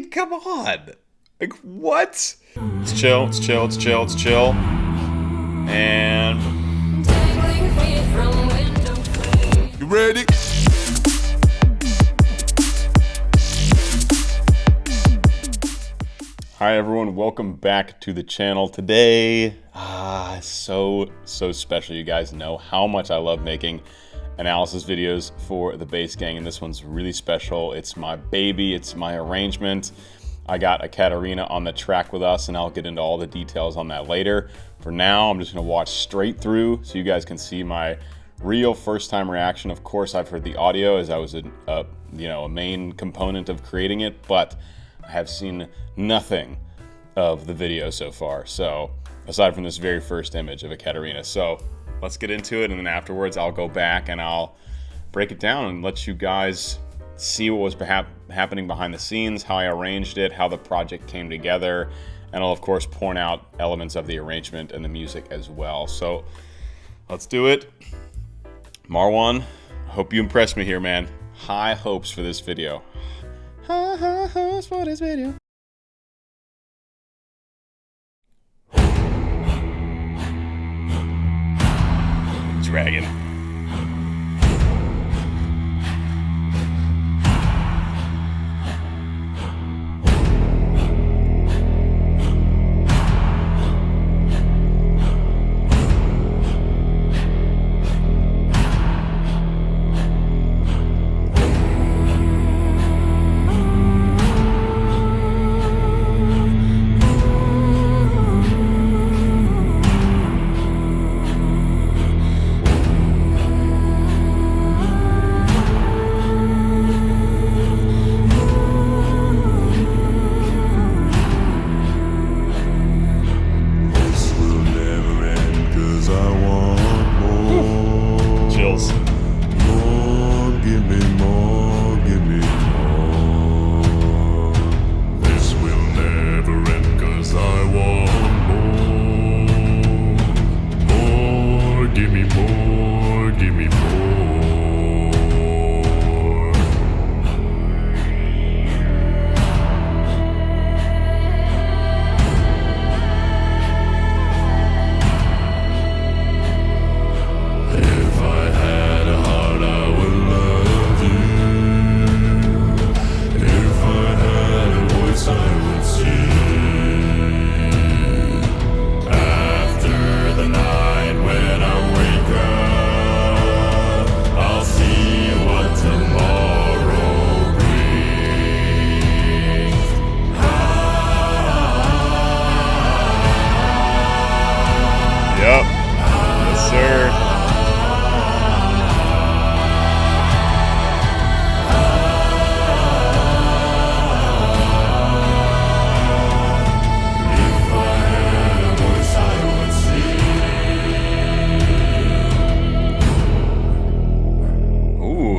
mean, come on. Like, what? Let's chill, let's chill, let's chill, let's chill. And... You ready? Hi everyone, welcome back to the channel. Today, so special. You guys know how much I love making analysis videos for the Bass Gang, and this one's really special. It's my baby, it's my arrangement. I got a Katarina on the track with us, and I'll get into all the details on that later. For now, I'm just gonna watch straight through so you guys can see my real first time reaction. Of course, I've heard the audio as I was a main component of creating it, but I have seen nothing of the video so far, so aside from this very first image of a Katarina. So let's get into it, and then afterwards I'll go back and I'll break it down and let you guys see what was happening behind the scenes, how I arranged it, how the project came together, and I'll of course point out elements of the arrangement and the music as well. So let's do it. Marwan, I hope you impress me here, man. High hopes for this video. High hopes for this video. Dragon.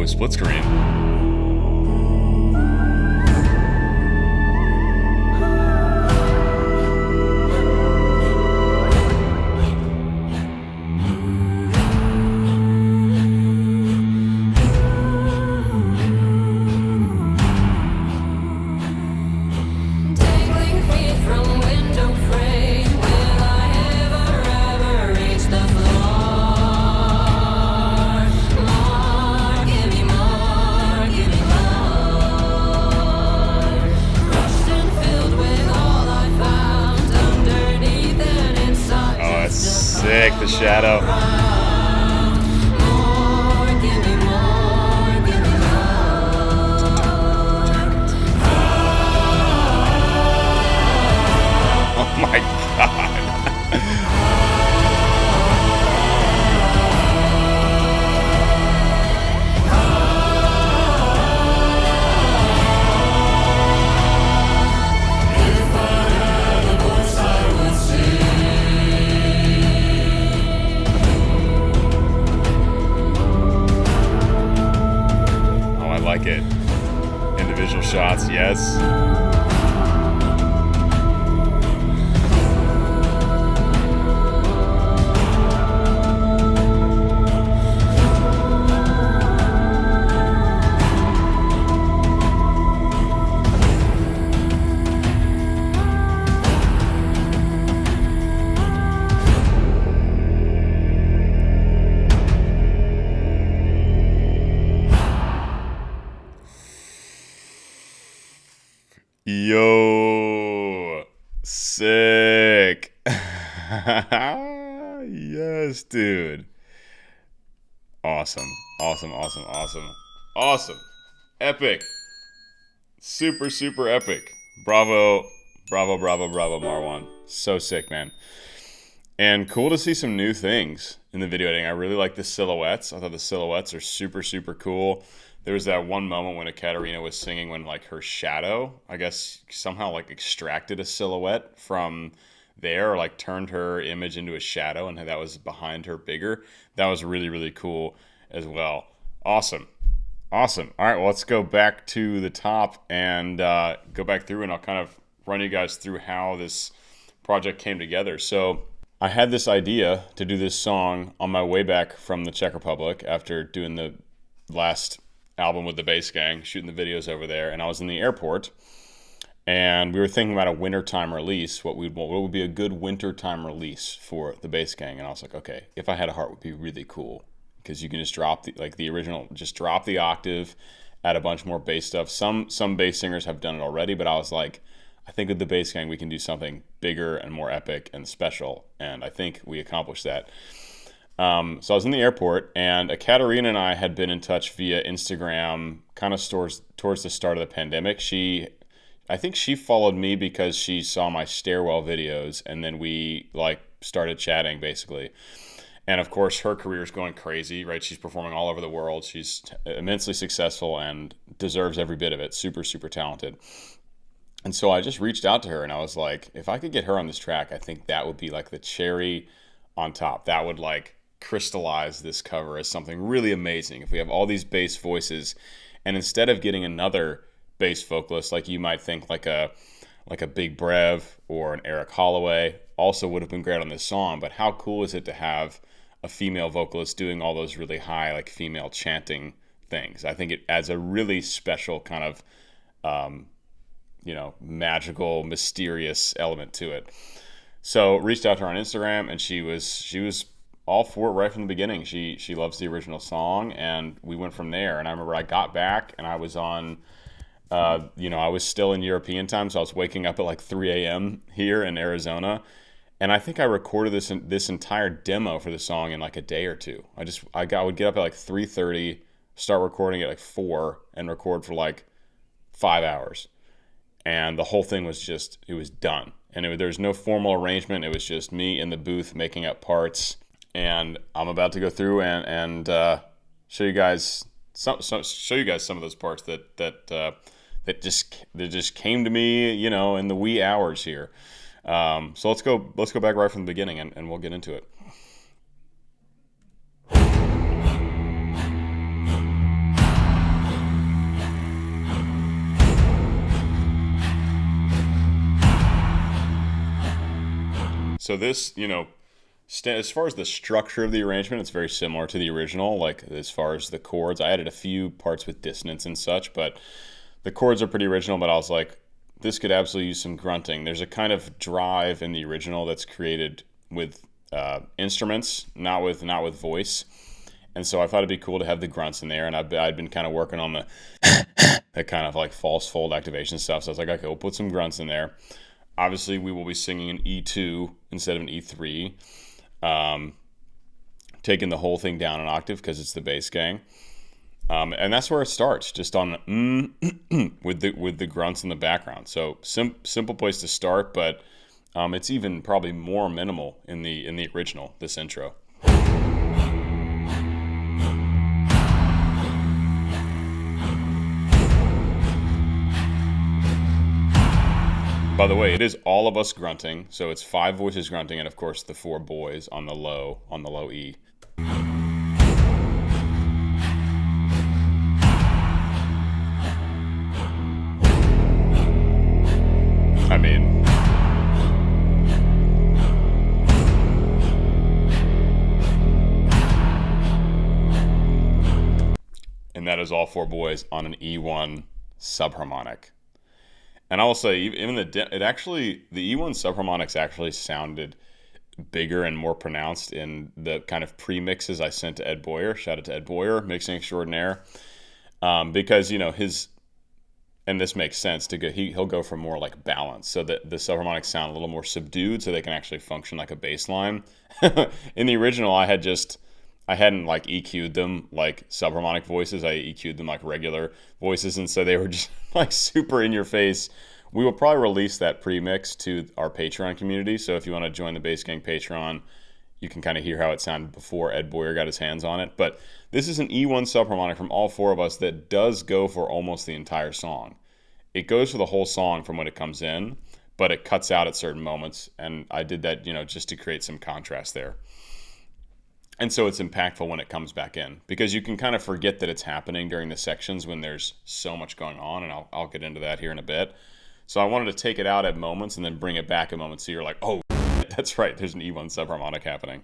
Split screen. Sick, the shadow. Oh my God. Like it. Individual shots, yes. Yo, sick. Yes, dude. Awesome. Awesome, awesome, awesome. Awesome. Epic. Super, super epic. Bravo, bravo, bravo, bravo, Marwan. So sick, man. And cool to see some new things in the video editing. I really like the silhouettes. I thought the silhouettes are super, super cool. There was that one moment when Ekaterina was singing when like her shadow, I guess, somehow like extracted a silhouette from there, or like turned her image into a shadow, and that was behind her bigger. That was really, really cool as well. Awesome. Awesome. All right, well, let's go back to the top and go back through, and I'll kind of run you guys through how this project came together. So I had this idea to do this song on my way back from the Czech Republic after doing the last album with the Bass Gang, shooting the videos over there, and I was in the airport, and we were thinking about a wintertime release, what would be a good wintertime release for the Bass Gang, and I was like, okay, If I Had a Heart would be really cool, because you can just drop the original, just drop the octave, add a bunch more bass stuff. Some bass singers have done it already, but I was like, I think with the Bass Gang we can do something bigger and more epic and special, and I think we accomplished that. So I was in the airport, and Ekaterina and I had been in touch via Instagram, kind of towards the start of the pandemic. I think she followed me because she saw my stairwell videos, and then we like started chatting basically. And of course, her career is going crazy, right? She's performing all over the world. She's immensely successful and deserves every bit of it. Super, super talented. And so I just reached out to her, and I was like, if I could get her on this track, I think that would be like the cherry on top. That would like crystallize this cover as something really amazing. If we have all these bass voices, and instead of getting another bass vocalist, like you might think like a Big Brev or an Eric Holloway, also would have been great on this song. But how cool is it to have a female vocalist doing all those really high, like female chanting things? I think it adds a really special kind of magical, mysterious element to it. So reached out to her on Instagram, and she was all for it right from the beginning. She loves the original song, and we went from there. And I remember I got back, and I was on, I was still in European time, so I was waking up at like 3 a.m. here in Arizona, and I think I recorded this entire demo for the song in like a day or two. I would get up at like 3:30, start recording at like 4, and record for like 5 hours. And the whole thing was it was done. And there's no formal arrangement. It was just me in the booth making up parts. And I'm about to go through and show you guys some of those parts that just came to me, in the wee hours here. So let's go back right from the beginning, and we'll get into it. So this, as far as the structure of the arrangement, it's very similar to the original. Like as far as the chords, I added a few parts with dissonance and such, but the chords are pretty original. But I was like, this could absolutely use some grunting. There's a kind of drive in the original that's created with instruments, not with voice. And so I thought it'd be cool to have the grunts in there. And I'd been kind of working on the kind of like false fold activation stuff. So I was like, okay, we'll put some grunts in there. Obviously, we will be singing an E2 instead of an E3, taking the whole thing down an octave because it's the Bass Gang, and that's where it starts, just on with the grunts in the background. So simple place to start, but it's even probably more minimal in the original. This intro. By the way, it is all of us grunting, so it's 5 voices grunting, and of course the 4 boys on the low E. I mean, and that is all 4 boys on an E1 subharmonic. And I will say, even the E1 subharmonics actually sounded bigger and more pronounced in the kind of pre-mixes I sent to Ed Boyer. Shout out to Ed Boyer, mixing extraordinaire, because and this makes sense to go, he'll go for more like balance, so that the subharmonics sound a little more subdued, so they can actually function like a bass line. In the original, I hadn't like EQ'd them like subharmonic voices. I EQ'd them like regular voices, and so they were just like super in your face. We will probably release that pre-mix to our Patreon community, so if you want to join the Bass Gang Patreon, you can kind of hear how it sounded before Ed Boyer got his hands on it. But this is an E1 subharmonic from all four of us that does go for almost the entire song. It goes for the whole song from when it comes in, but it cuts out at certain moments, and I did that, just to create some contrast there. And so it's impactful when it comes back in, because you can kind of forget that it's happening during the sections when there's so much going on, and I'll get into that here in a bit. So I wanted to take it out at moments and then bring it back at moments, so you're like, oh, that's right, there's an E1 subharmonic happening.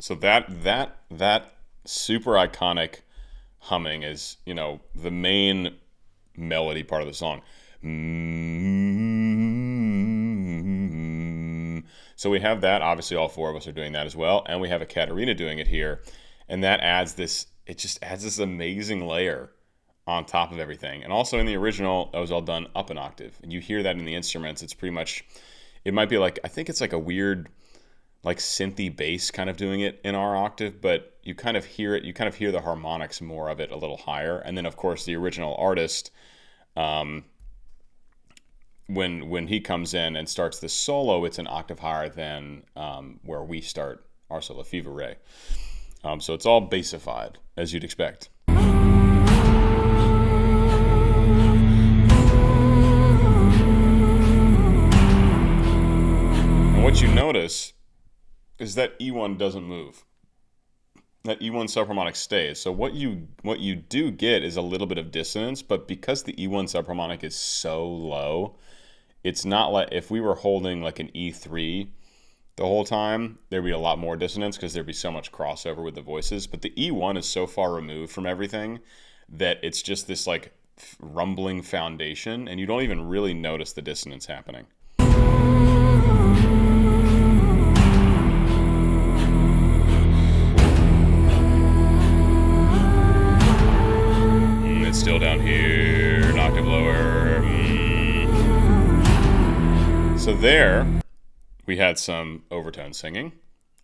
So that super iconic humming is, the main melody part of the song. So we have that. Obviously, all four of us are doing that as well, and we have a Katarina doing it here, and that adds this. It just adds this amazing layer on top of everything. And also in the original, that was all done up an octave, and you hear that in the instruments. It's pretty much. It might be like, I think it's like a weird, like synthy bass kind of doing it in our octave, but you kind of hear it. You kind of hear the harmonics more of it a little higher. And then of course the original artist, when he comes in and starts the solo, it's an octave higher than where we start our solo, Fever Ray. So it's all bassified, as you'd expect. And what you notice is that E1 doesn't move. That E1 subharmonic stays. So what you do get is a little bit of dissonance, but because the E1 subharmonic is so low, it's not like if we were holding like an E3 the whole time, there'd be a lot more dissonance because there'd be so much crossover with the voices. But the E1 is so far removed from everything that it's just this like rumbling foundation, and you don't even really notice the dissonance happening. Still down here, an octave lower. So there, we had some overtone singing.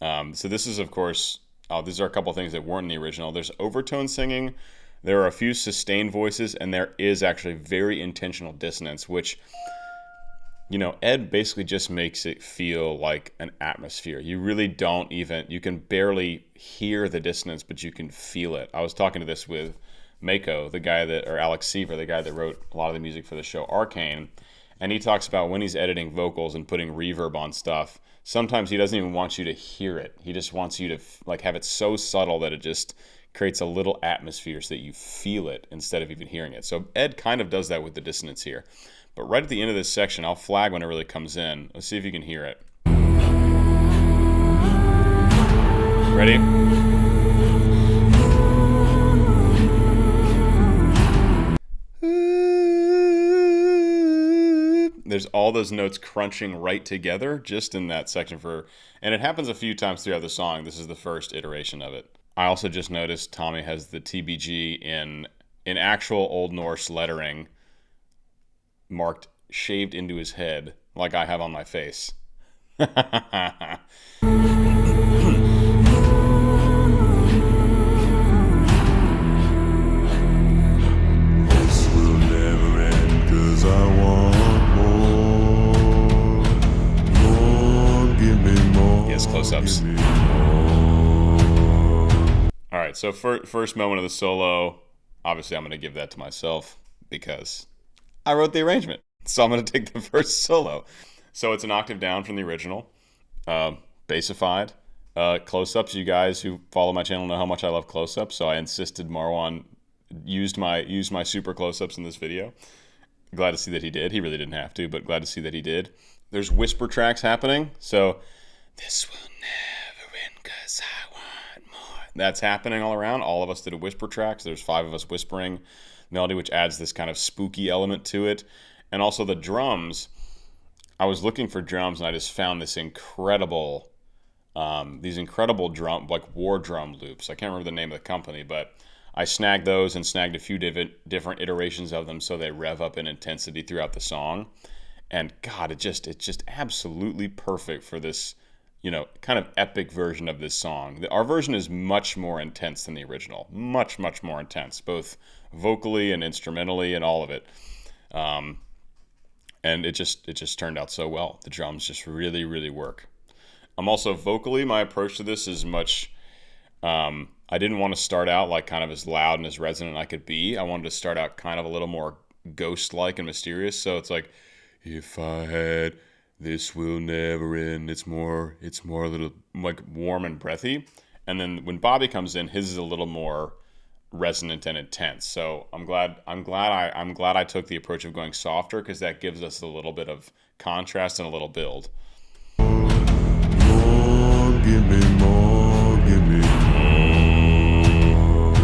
So this is, of course, these are a couple things that weren't in the original. There's overtone singing, there are a few sustained voices, and there is actually very intentional dissonance, which, Ed basically just makes it feel like an atmosphere. You really don't even, you can barely hear the dissonance, but you can feel it. I was talking to this with Mako, or Alex Seaver, the guy that wrote a lot of the music for the show Arcane, and he talks about when he's editing vocals and putting reverb on stuff, sometimes he doesn't even want you to hear it. He just wants you to like have it so subtle that it just creates a little atmosphere so that you feel it instead of even hearing it. So Ed kind of does that with the dissonance here. But right at the end of this section, I'll flag when it really comes in. Let's see if you can hear it. Ready? There's all those notes crunching right together just in that section and it happens a few times throughout the song. This is the first iteration of it. I also just noticed Tommy has the TBG in actual Old Norse lettering marked shaved into his head like I have on my face. Close-ups. All right, so first moment of the solo, obviously I'm going to give that to myself because I wrote the arrangement. So I'm going to take the first solo. So it's an octave down from the original, bassified. close-ups. You guys who follow my channel know how much I love close-ups, so I insisted Marwan used my super close-ups in this video. Glad to see that he did. He really didn't have to, but glad to see that he did. There's whisper tracks happening, so this will never end 'cause I want more. That's happening all around. All of us did a whisper track, so there's 5 of us whispering melody, which adds this kind of spooky element to it. And also the drums. I was looking for drums, and I just found this incredible, these incredible drum, like war drum loops. I can't remember the name of the company, but I snagged those and snagged a few different iterations of them so they rev up in intensity throughout the song. And God, it's just absolutely perfect for this, you know, kind of epic version of this song. Our version is much more intense than the original. Much, much more intense, both vocally and instrumentally and all of it. And it just turned out so well. The drums just really, really work. Also vocally, my approach to this is much, I didn't want to start out like kind of as loud and as resonant I could be. I wanted to start out kind of a little more ghost-like and mysterious. So it's like, if I had, this will never end. It's more a little like warm and breathy. And then when Bobby comes in, his is a little more resonant and intense. So I'm glad I took the approach of going softer, because that gives us a little bit of contrast and a little build. More, give me more, give me more.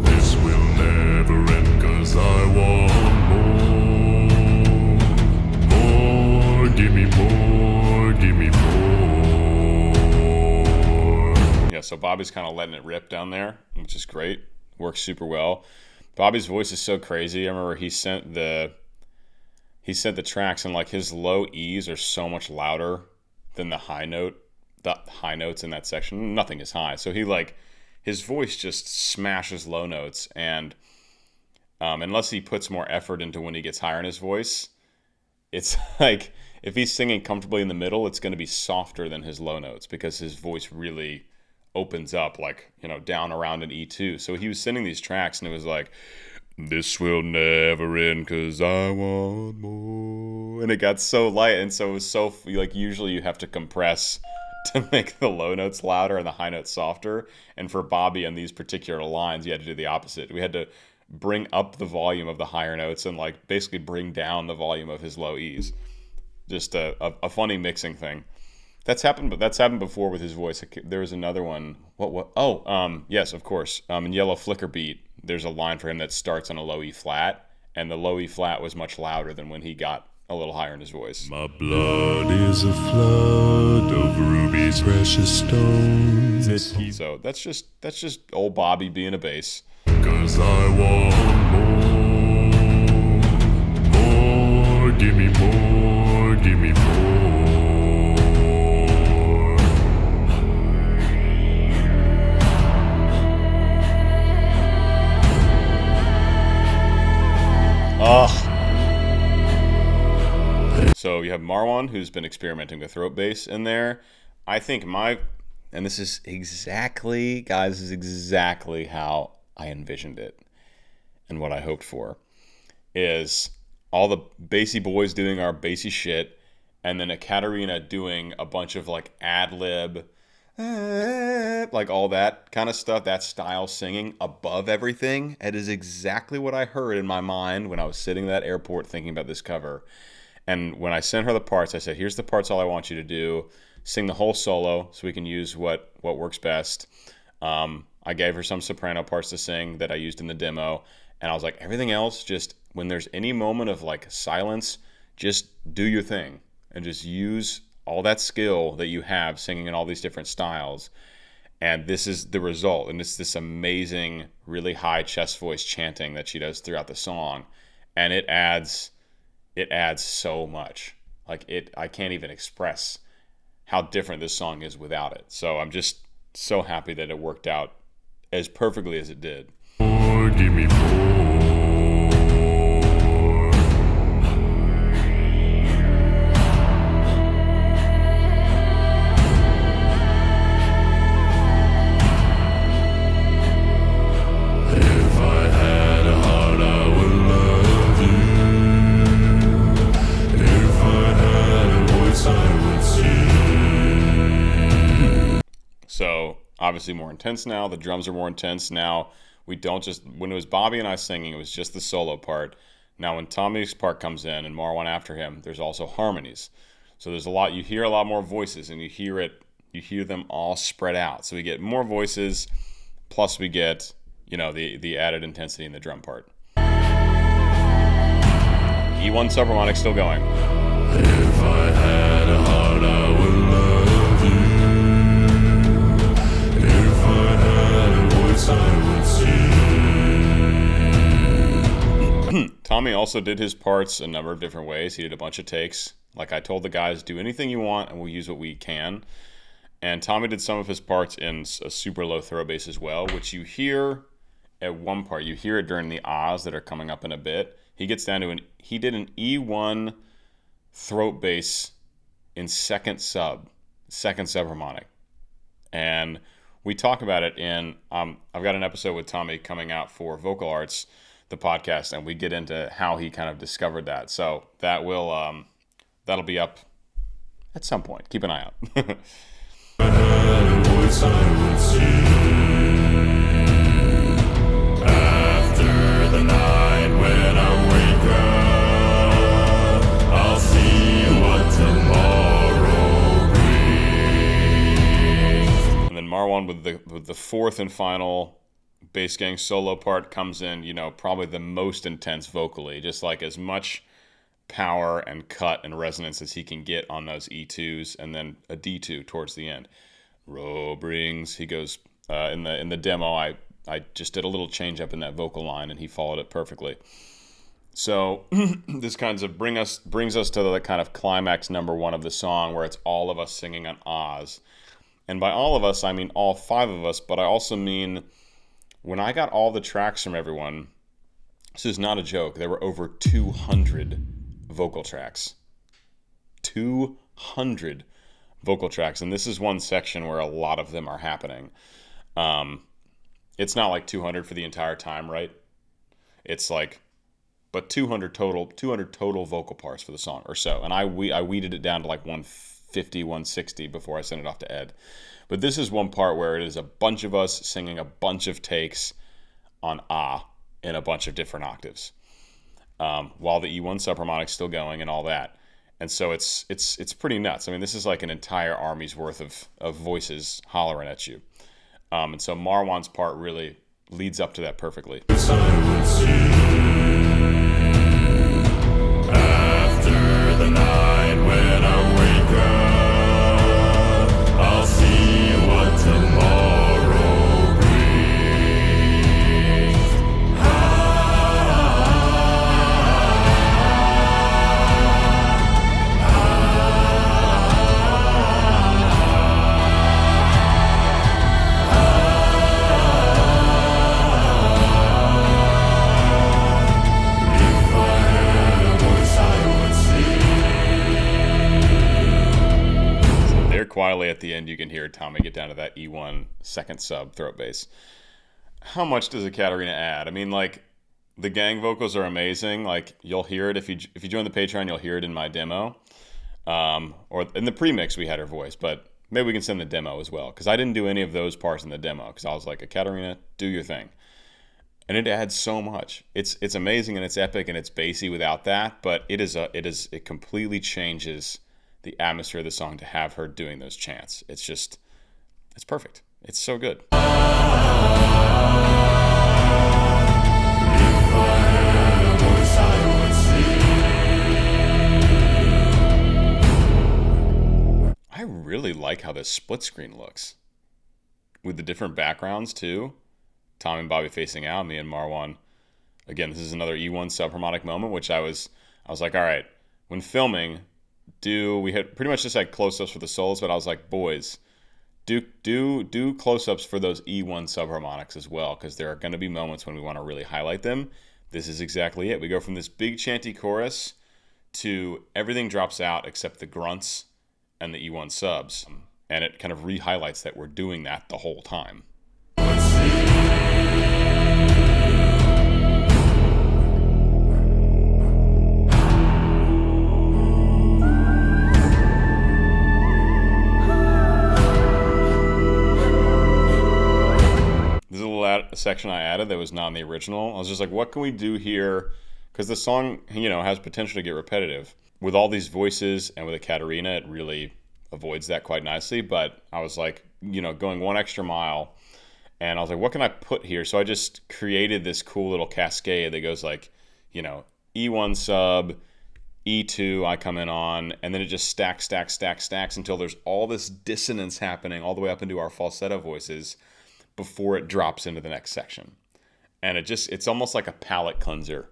This will never end 'cause I want more. More, give me more, give me more. Yeah, so Bobby's kind of letting it rip down there, which is great. Works super well. Bobby's voice is so crazy. I remember he sent the tracks, and like his low E's are so much louder than the high notes in that section. Nothing is high. So his voice just smashes low notes, and unless he puts more effort into when he gets higher in his voice, it's like if he's singing comfortably in the middle, it's going to be softer than his low notes, because his voice really opens up, like, you know, down around an E2. So he was sending these tracks, and it was like, this will never end 'cause I want more. And it got so light, and so it was so, like, usually you have to compress to make the low notes louder and the high notes softer. And for Bobby on these particular lines, you had to do the opposite. We had to bring up the volume of the higher notes and like basically bring down the volume of his low E's. Just a funny mixing thing. That's happened, but that's happened before with his voice. There was another one. What? Oh, yes, of course. In Yellow Flicker Beat, there's a line for him that starts on a low E flat, and the low E flat was much louder than when he got a little higher in his voice. My blood is a flood of rubies, precious stones. So that's just old Bobby being a bass. 'Cause I want more, give me more, give me more. So you have Marwan, who's been experimenting with throat bass in there. I think and this is exactly, guys, this is exactly how I envisioned it and what I hoped for, is all the bassy boys doing our bassy shit, and then a Katarina doing a bunch of like ad-lib, like all that kind of stuff, that style singing above everything. It is exactly what I heard in my mind when I was sitting at that airport thinking about this cover. And when I sent her the parts, I said, here's the parts all I want you to do. Sing the whole solo so we can use what works best. I gave her some soprano parts to sing that I used in the demo. And I was like, everything else, just when there's any moment of like silence, just do your thing. And just use all that skill that you have singing in all these different styles. And this is the result. And it's this amazing, really high chest voice chanting that she does throughout the song. And it adds so much. Like I can't even express how different this song is without it. So I'm just so happy that it worked out as perfectly as it did. More, give me more. If I had a heart, I would love you. If I had a voice, I would sing. So obviously more intense now. The drums are more intense now. We don't just, when it was Bobby and I singing, it was just the solo part. Now when Tommy's part comes in and Marwan after him, there's also harmonies. So there's a lot, you hear a lot more voices, and you hear them all spread out. So we get more voices, plus we get, the added intensity in the drum part. E1 subharmonic still going. If I had a heart, I would love you. If I had a voice, I would sing. Tommy also did his parts a number of different ways. He did a bunch of takes. Like I told the guys, do anything you want, and we'll use what we can. And Tommy did some of his parts in a super low throw bass as well, which you hear at one part. You hear it during the ahs that are coming up in a bit. He gets down to he did an E1 throat bass in second subharmonic. And we talk about it in, I've got an episode with Tommy coming out for Vocal Arts, the podcast, and we get into how he kind of discovered that. So that will, that'll be up at some point. Keep an eye out. After the night when I wake up, I'll see what tomorrow brings. And then Marwan with the fourth and final bass gang solo part comes in, probably the most intense vocally, just like as much power and cut and resonance as he can get on those E2s, and then a D2 towards the end. Row brings, he goes in the demo. I just did a little change up in that vocal line, and he followed it perfectly. So this kind of brings us to the kind of climax number one of the song, where it's all of us singing on ahs. And by all of us, I mean all five of us, but I also mean when I got all the tracks from everyone, this is not a joke, there were over 200 vocal tracks. 200 vocal tracks, and this is one section where a lot of them are happening. It's not like 200 for the entire time, right? It's like, but 200 total vocal parts for the song or so. And I weeded it down to like 150, 160 before I sent it off to Ed. But this is one part where it is a bunch of us singing a bunch of takes on ah in a bunch of different octaves, while the E1 subharmonic's still going and all that. And so it's pretty nuts. I mean, this is like an entire army's worth of voices hollering at you. And so Marwan's part really leads up to that perfectly. After the night when I wake up, I'll see what tomorrow brings. Quietly at the end, you can hear Tommy get down to that E1 second sub throat bass. How much does a Katarina add? I mean, like, the gang vocals are amazing. Like, you'll hear it if you join the Patreon, you'll hear it in my demo, or in the pre-mix we had her voice. But maybe we can send the demo as well, because I didn't do any of those parts in the demo, because I was like, Katarina, do your thing. And it adds so much. It's amazing and it's epic and it's bassy without that, but it completely changes the atmosphere of the song to have her doing those chants. It's perfect. It's so good. I really like how this split screen looks with the different backgrounds too. Tom and Bobby facing out, me and Marwan. Again, this is another E1 subharmonic moment, which I was like, all right, when filming, we had pretty much just like close-ups for the solos, but I was like, boys, do close-ups for those E1 subharmonics as well, because there are going to be moments when we want to really highlight them. This is exactly it. We go from this big chanty chorus to everything drops out except the grunts and the E1 subs, and it kind of re-highlights that we're doing that the whole time. section I added that was not in the original. I was just like, what can we do here? Because the song, has potential to get repetitive. With all these voices and with a Katarina, it really avoids that quite nicely. But I was like, going one extra mile. And I was like, what can I put here? So I just created this cool little cascade that goes like, E1 sub, E2 I come in on, and then it just stacks until there's all this dissonance happening all the way up into our falsetto voices before it drops into the next section. And it's almost like a palate cleanser.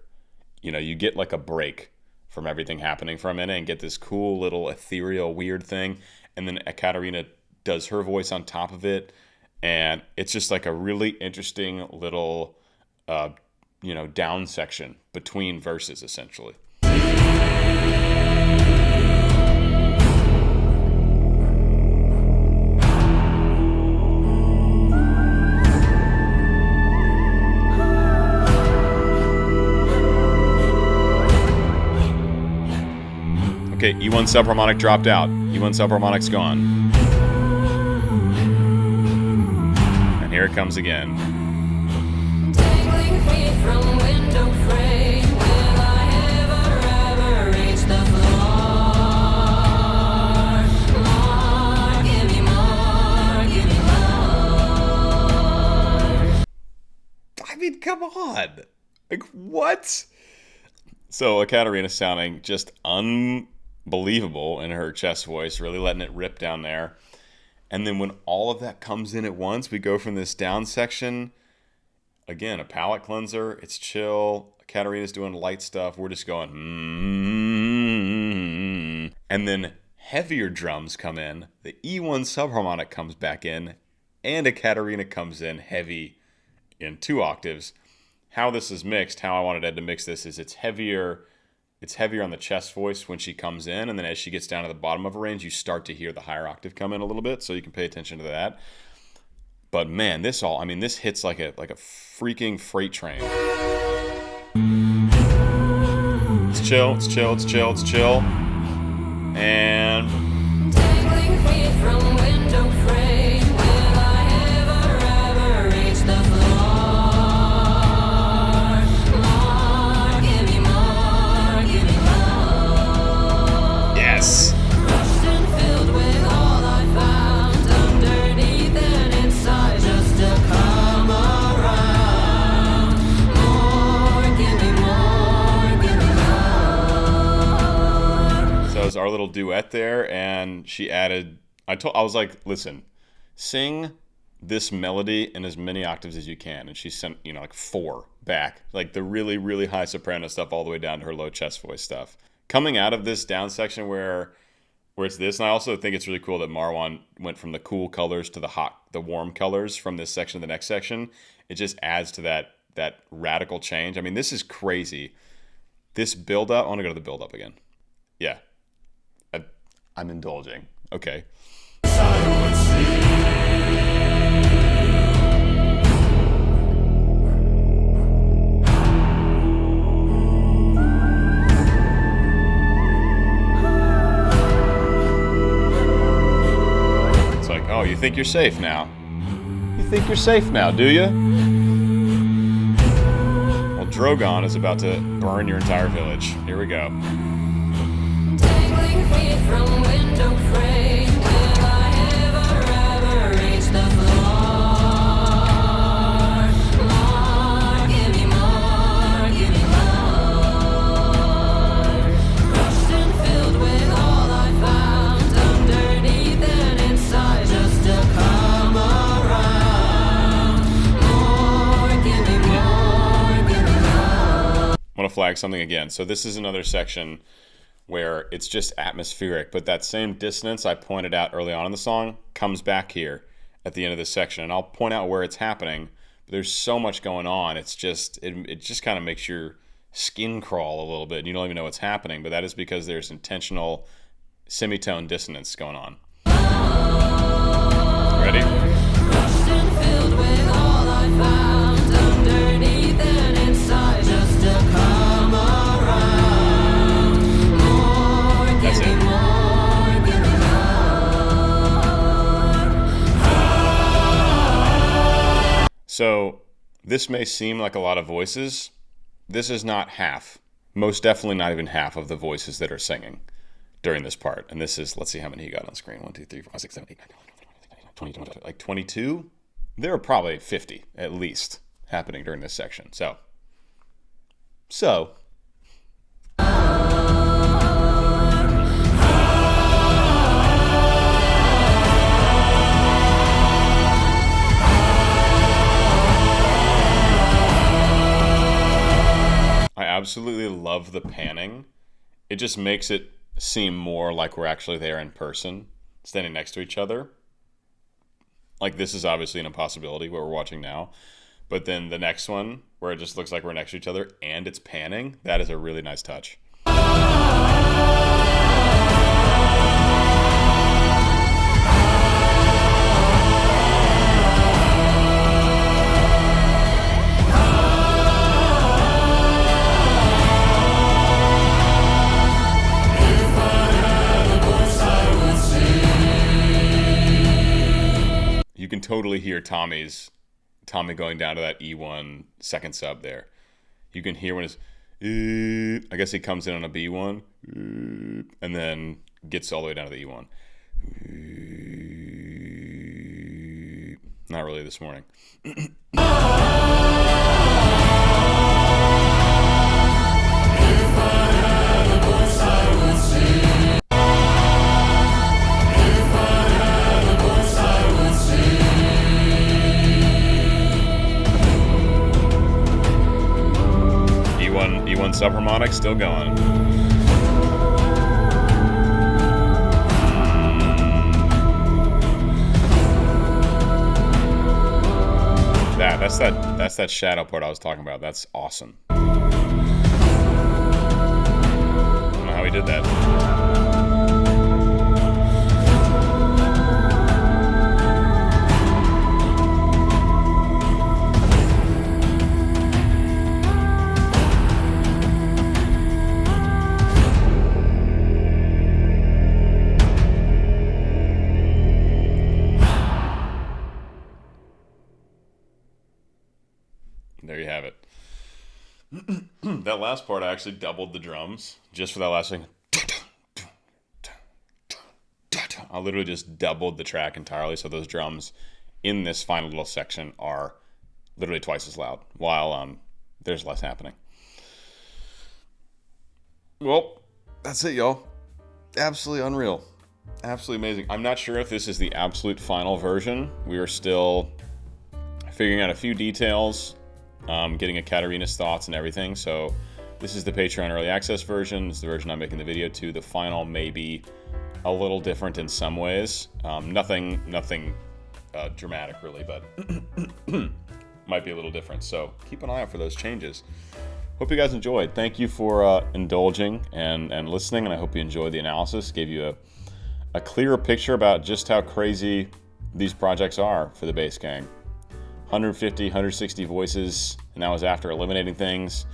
You get like a break from everything happening for a minute and get this cool little ethereal weird thing. And then Katarina does her voice on top of it. And it's just like a really interesting little, down section between verses, essentially. Okay, E1 subharmonic dropped out. E1 subharmonic's gone. And here it comes again. Dangling feet from window frame. Will I ever reach the floor? More, give me more, give me more. I mean, come on. Like, what? So Katarina sounding just unbelievable in her chest voice, really letting it rip down there. And then when all of that comes in at once, we go from this down section, again, a palate cleanser, it's chill, Katarina's doing light stuff, we're just going, and then heavier drums come in, the E1 subharmonic comes back in, and a Katarina comes in heavy in 2 octaves. How this is mixed, how I wanted Ed to mix this is it's heavier on the chest voice when she comes in, and then as she gets down to the bottom of her range, you start to hear the higher octave come in a little bit, so you can pay attention to that. But man, this hits like a freaking freight train. It's chill. And dangling feet from window frame. Will I ever reach the floor? More, give me more, give me more. Yes. Crushed and filled with all I found underneath and inside, just to come around. More, give me more, give me more. So it was our little duet there, and she added, I was like, listen, sing this melody in as many octaves as you can. And she sent, like 4 back, like the really, really high soprano stuff all the way down to her low chest voice stuff. Coming out of this down section where it's this, and I also think it's really cool that Marwan went from the cool colors to the warm colors from this section to the next section. It just adds to that radical change. I mean, this is crazy. This build-up, I want to go to the build-up again. Yeah. I'm indulging. Okay. It's like, oh, you think you're safe now? You think you're safe now, do you? Well, Drogon is about to burn your entire village. Here we go. Dangling feet from window frame. Will I ever reach the floor? More, give me more, give me more. Crushed and filled with all I found underneath and inside, just to come around. More, give me more, give me more. I want to flag something again. So this is another section where it's just atmospheric, but that same dissonance I pointed out early on in the song comes back here at the end of this section, and I'll point out where it's happening. But there's so much going on. It's just it just kind of makes your skin crawl a little bit, and you don't even know what's happening. But that is because there's intentional semitone dissonance going on. Ready? Crushed and filled with all I found underneath and inside, just to come around. That's it. So This may seem like a lot of voices. This is not half. Most definitely not even half of the voices that are singing during this part. And this is, let's see how many he got on screen. 1, 2, 3, 4, 5, 6, 7, 8, 9, 10, 11, 12, like 22? There are probably 50 at least happening during this section. So. I absolutely love the panning. It just makes it seem more like we're actually there in person, standing next to each other. Like, this is obviously an impossibility, what we're watching now. But then the next one, where it just looks like we're next to each other and it's panning, that is a really nice touch. You can totally hear Tommy going down to that E1 second sub there. You can hear when it's, I guess he comes in on a B1, and then gets all the way down to the E1. Not really this morning. E1 subharmonic still going. That's that shadow part I was talking about. That's awesome. I don't know how he did that. There you have it. That last part, I actually doubled the drums just for that last thing. I literally just doubled the track entirely, so those drums in this final little section are literally twice as loud, while there's less happening. Well, that's it, y'all. Absolutely unreal. Absolutely amazing. I'm not sure if this is the absolute final version. We are still figuring out a few details. Getting a Katarina's thoughts and everything. So this is the Patreon early access version. It's the version I'm making the video to. The final may be a little different in some ways. Nothing dramatic really, but might be a little different. So keep an eye out for those changes. Hope you guys enjoyed. Thank you for indulging and listening, and I hope you enjoyed the analysis. Gave you a clearer picture about just how crazy these projects are for the Bass Gang. 150, 160 voices, and that was after eliminating things.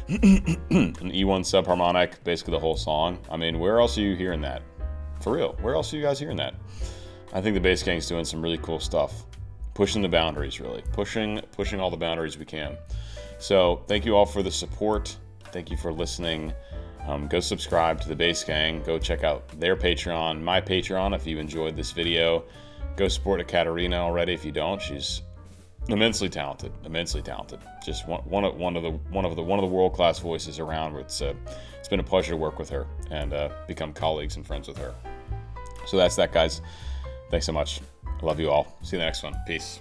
An E1 subharmonic, basically the whole song. I mean, where else are you hearing that? For real, where else are you guys hearing that? I think the Bass Gang's doing some really cool stuff. Pushing the boundaries, really. Pushing all the boundaries we can. So, thank you all for the support. Thank you for listening. Go subscribe to the Bass Gang. Go check out their Patreon, my Patreon, if you enjoyed this video. Go support a Katarina already if you don't. She's immensely talented. Just one of the world-class voices around. It's been a pleasure to work with her and become colleagues and friends with her. So that's that, guys. Thanks so much. I love you all. See you in the next one. Peace.